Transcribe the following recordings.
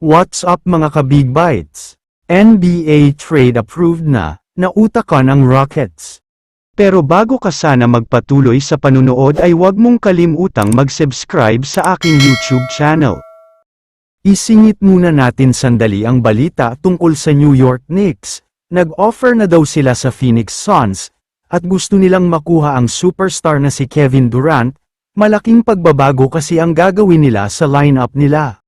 What's up mga ka-Big Bites? NBA trade approved na, nautakan ang Rockets. Pero bago ka sana magpatuloy sa panunood ay huwag mong kalimutang mag-subscribe sa aking YouTube channel. Isingit muna natin sandali ang balita tungkol sa New York Knicks. Nag-offer na daw sila sa Phoenix Suns, at gusto nilang makuha ang superstar na si Kevin Durant. Malaking pagbabago kasi ang gagawin nila sa lineup nila.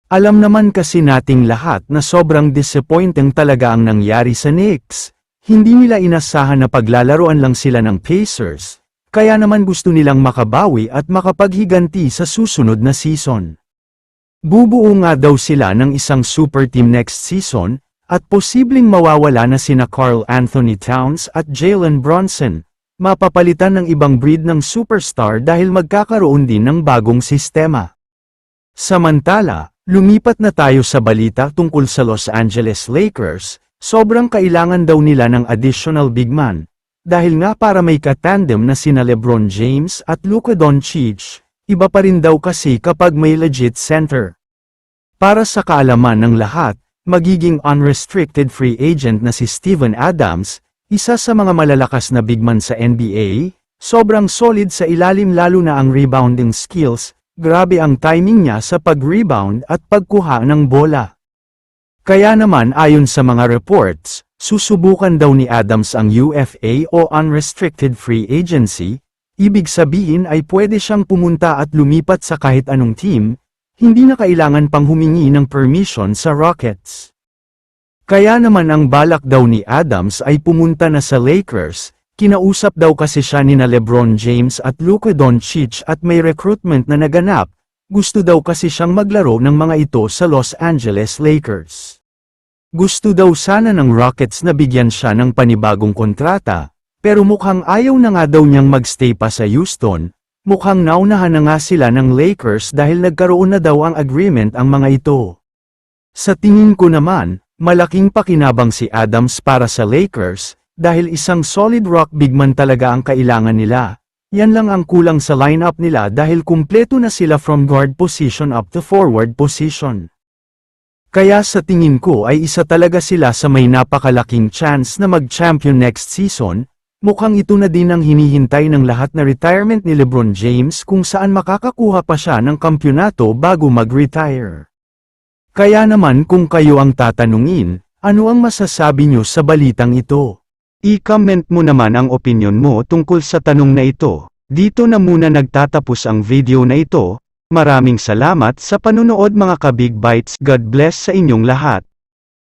Alam naman kasi nating lahat na sobrang disappointing talaga ang nangyari sa Knicks. Hindi nila inasahan na paglalaroan lang sila ng Pacers, kaya naman gusto nilang makabawi at makapaghiganti sa susunod na season. Bubuo nga daw sila ng isang super team next season, at posibleng mawawala na sina Karl Anthony Towns at Jalen Brunson, mapapalitan ng ibang breed ng superstar dahil magkakaroon din ng bagong sistema. Samantala, lumipat na tayo sa balita tungkol sa Los Angeles Lakers. Sobrang kailangan daw nila ng additional big man, dahil nga para may katandem na sina LeBron James at Luka Doncic, iba pa rin daw kasi kapag may legit center. Para sa kaalaman ng lahat, magiging unrestricted free agent na si Steven Adams, isa sa mga malalakas na big man sa NBA, sobrang solid sa ilalim lalo na ang rebounding skills. Grabe ang timing niya sa pag-rebound at pagkuha ng bola. Kaya naman ayon sa mga reports, susubukan daw ni Adams ang UFA o Unrestricted Free Agency, ibig sabihin ay pwede siyang pumunta at lumipat sa kahit anong team, hindi na kailangan pang humingi ng permission sa Rockets. Kaya naman ang balak daw ni Adams ay pumunta na sa Lakers. Kinausap daw kasi siya nina LeBron James at Luka Doncic at may recruitment na naganap, gusto daw kasi siyang maglaro ng mga ito sa Los Angeles Lakers. Gusto daw sana ng Rockets na bigyan siya ng panibagong kontrata, pero mukhang ayaw na nga daw niyang magstay pa sa Houston, mukhang naunahan na nga sila ng Lakers dahil nagkaroon na daw ang agreement ang mga ito. Sa tingin ko naman, malaking pakinabang si Adams para sa Lakers, dahil isang solid rock big man talaga ang kailangan nila. Yan lang ang kulang sa lineup nila dahil kumpleto na sila from guard position up to forward position. Kaya sa tingin ko ay isa talaga sila sa may napakalaking chance na mag-champion next season. Mukhang ito na din ang hinihintay ng lahat na retirement ni LeBron James kung saan makakakuha pa siya ng kampyonato bago mag-retire. Kaya naman kung kayo ang tatanungin, ano ang masasabi nyo sa balitang ito? I-comment mo naman ang opinyon mo tungkol sa tanong na ito. Dito na muna nagtatapos ang video na ito. Maraming salamat sa panunood mga ka-Big Bites. God bless sa inyong lahat.